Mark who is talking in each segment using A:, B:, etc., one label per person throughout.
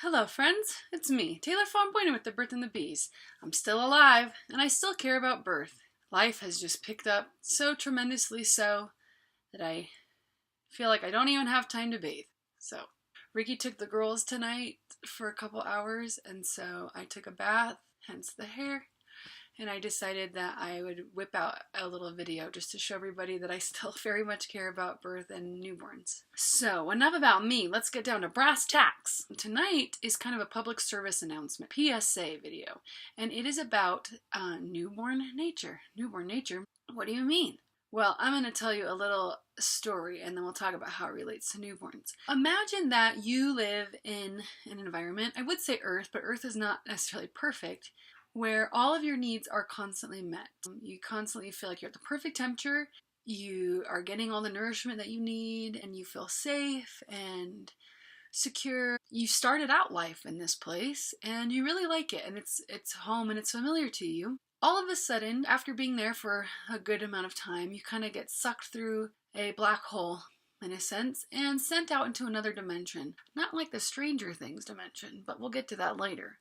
A: Hello friends, it's me, Taylor Fonpointer with The Birth and the Bees. I'm still alive, and I still care about birth. Life has just picked up so tremendously so that I feel like I don't even have time to bathe. So, Ricky took the girls tonight for a couple hours, and so I took a bath, hence the hair. And I decided that I would whip out a little video just to show everybody that I still very much care about birth and newborns. So, enough about me. Let's get down to brass tacks. Tonight is kind of a public service announcement, PSA video, and it is about newborn nature. Newborn nature? What do you mean? Well, I'm going to tell you a little story and then we'll talk about how it relates to newborns. Imagine that you live in an environment, I would say Earth, but Earth is not necessarily perfect, where all of your needs are constantly met. You constantly feel like you're at the perfect temperature, you are getting all the nourishment that you need, and you feel safe and secure. You started out life in this place and you really like it, and it's home and it's familiar to you. All of a sudden, after being there for a good amount of time, you kind of get sucked through a black hole in a sense and sent out into another dimension. Not like the Stranger Things dimension, but we'll get to that later.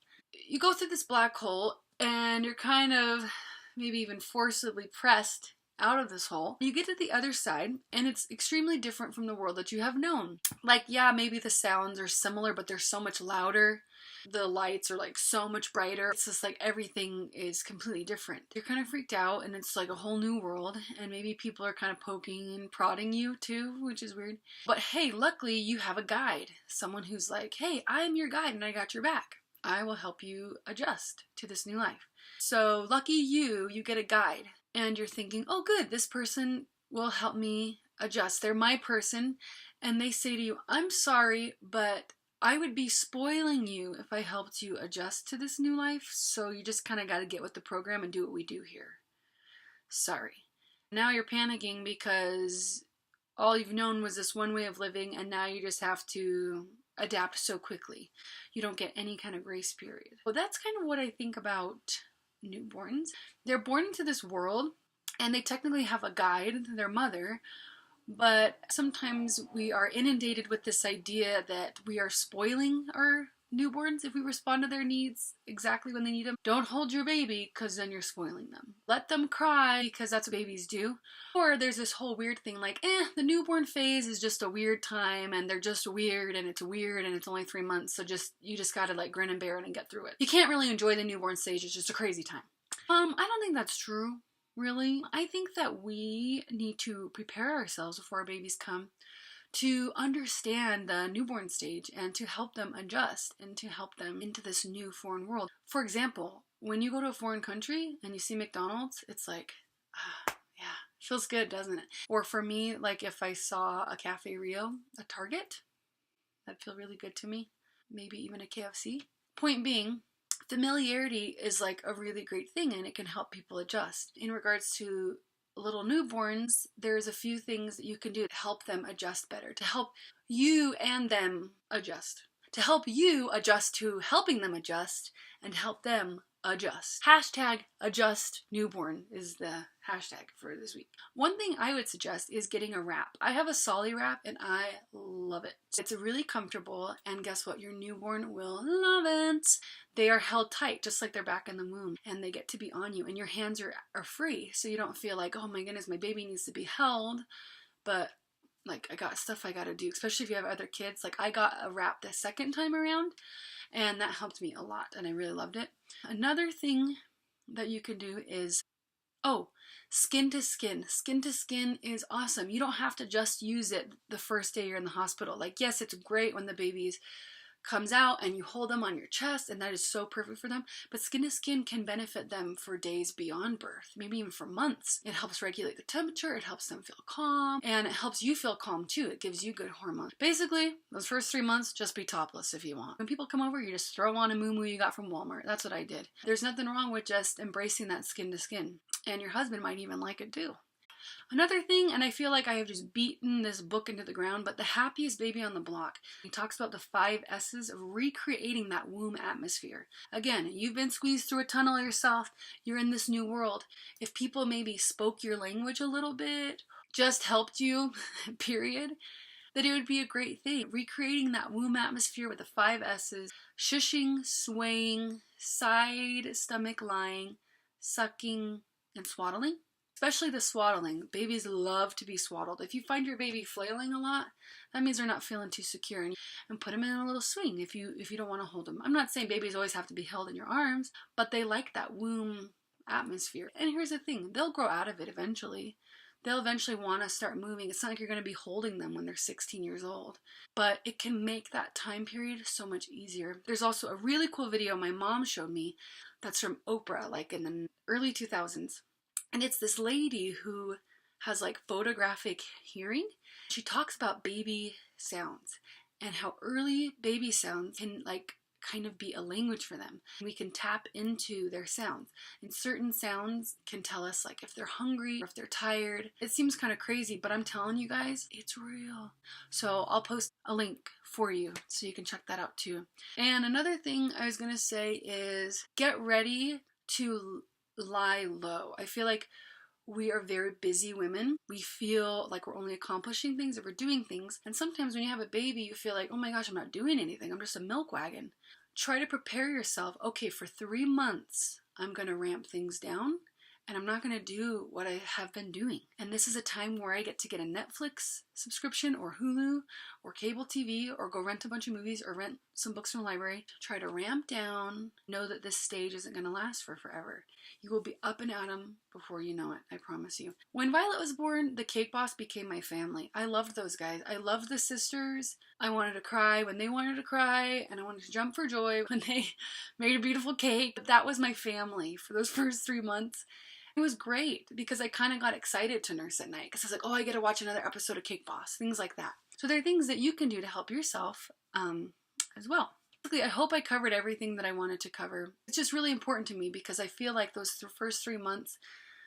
A: You go through this black hole and you're kind of maybe even forcibly pressed out of this hole. You get to the other side and it's extremely different from the world that you have known. Like, yeah, maybe the sounds are similar, but they're so much louder. The lights are like so much brighter. It's just like everything is completely different. You're kind of freaked out and it's like a whole new world, and maybe people are kind of poking and prodding you too, which is weird. But hey, luckily you have a guide. Someone who's like, hey, I'm your guide and I got your back. I will help you adjust to this new life. So lucky you get a guide and you're thinking, oh good, this person will help me adjust. They're my person, and they say to you, I'm sorry, but I would be spoiling you if I helped you adjust to this new life, so you just kind of got to get with the program and do what we do here. Sorry. Now you're panicking because all you've known was this one way of living, and now you just have to adapt so quickly. You don't get any kind of grace period. Well, that's kind of what I think about newborns. They're born into this world, and they technically have a guide, their mother, but sometimes we are inundated with this idea that we are spoiling our newborns if we respond to their needs exactly when they need them. Don't hold your baby because then you're spoiling them. Let them cry because that's what babies do. Or there's this whole weird thing like, the newborn phase is just a weird time and they're just weird and it's only 3 months, so you just gotta like grin and bear it and get through it. You can't really enjoy the newborn stage, it's just a crazy time. I don't think that's true. Really, I think that we need to prepare ourselves before our babies come to understand the newborn stage and to help them adjust and to help them into this new foreign world. For example, when you go to a foreign country and you see McDonald's, it's like, yeah, feels good, doesn't it? Or for me, like if I saw a Cafe Rio, a Target, that'd feel really good to me. Maybe even a KFC. Point being, familiarity is like a really great thing and it can help people adjust. In regards to little newborns, there's a few things that you can do to help them adjust better, to help you and them adjust, to help you adjust to helping them adjust and help them adjust. Hashtag adjust newborn is the hashtag for this week. One thing I would suggest is getting a wrap. I have a Solly wrap and I love it. It's really comfortable, and guess what? Your newborn will love it. They are held tight just like they're back in the womb, and they get to be on you, and your hands are free, so you don't feel like, oh my goodness, my baby needs to be held, but like I got stuff I gotta do, especially if you have other kids. Like I got a wrap the second time around and that helped me a lot and I really loved it. Another thing that you can do is, skin to skin. Skin to skin is awesome. You don't have to just use it the first day you're in the hospital. Like, yes, it's great when the baby's comes out and you hold them on your chest, and that is so perfect for them, but skin to skin can benefit them for days beyond birth, maybe even for months. It helps regulate the temperature, it helps them feel calm, and it helps you feel calm too. It gives you good hormones. Basically, those first 3 months, just be topless if you want. When people come over, you just throw on a moo-moo you got from Walmart. That's what I did. There's nothing wrong with just embracing that skin to skin, and your husband might even like it too. Another thing, and I feel like I have just beaten this book into the ground, but The Happiest Baby on the Block. He talks about the 5 S's of recreating that womb atmosphere. Again, you've been squeezed through a tunnel yourself. You're in this new world. If people maybe spoke your language a little bit, just helped you, period, that it would be a great thing. Recreating that womb atmosphere with the 5 S's, shushing, swaying, side stomach lying, sucking, and swaddling. Especially the swaddling. Babies love to be swaddled. If you find your baby flailing a lot, that means they're not feeling too secure. And put them in a little swing if you don't want to hold them. I'm not saying babies always have to be held in your arms, but they like that womb atmosphere. And here's the thing, they'll grow out of it eventually. They'll eventually want to start moving. It's not like you're going to be holding them when they're 16 years old, but it can make that time period so much easier. There's also a really cool video my mom showed me that's from Oprah, like in the early 2000s. And it's this lady who has like photographic hearing. She talks about baby sounds and how early baby sounds can like kind of be a language for them. We can tap into their sounds, and certain sounds can tell us like if they're hungry or if they're tired. It seems kind of crazy, but I'm telling you guys, it's real. So I'll post a link for you so you can check that out too. And another thing I was gonna say is get ready to lie low. I feel like we are very busy women. We feel like we're only accomplishing things if we're doing things. And sometimes when you have a baby, you feel like, oh my gosh, I'm not doing anything. I'm just a milk wagon. Try to prepare yourself. Okay, for 3 months, I'm going to ramp things down and I'm not going to do what I have been doing. And this is a time where I get to get a Netflix subscription or Hulu or cable TV or go rent a bunch of movies or rent some books from the library. Try to ramp down. Know that this stage isn't going to last for forever. You will be up and at 'em before you know it, I promise you. When Violet was born, the Cake Boss became my family. I loved those guys. I loved the sisters. I wanted to cry when they wanted to cry, and I wanted to jump for joy when they made a beautiful cake. But that was my family for those first 3 months. It was great because I kind of got excited to nurse at night because I was like, oh, I get to watch another episode of Cake Boss, things like that. So there are things that you can do to help yourself as well. I hope I covered everything that I wanted to cover. It's just really important to me because I feel like those first 3 months,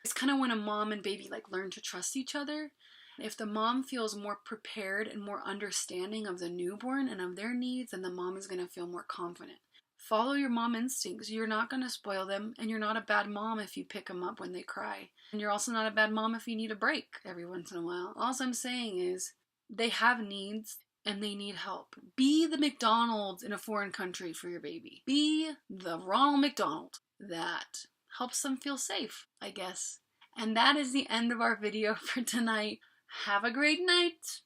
A: it's kind of when a mom and baby like learn to trust each other. If the mom feels more prepared and more understanding of the newborn and of their needs, then the mom is going to feel more confident. Follow your mom instincts. You're not going to spoil them, and you're not a bad mom if you pick them up when they cry. And you're also not a bad mom if you need a break every once in a while. All I'm saying is they have needs and they need help. Be the McDonald's in a foreign country for your baby. Be the Ronald McDonald that helps them feel safe, I guess. And that is the end of our video for tonight. Have a great night.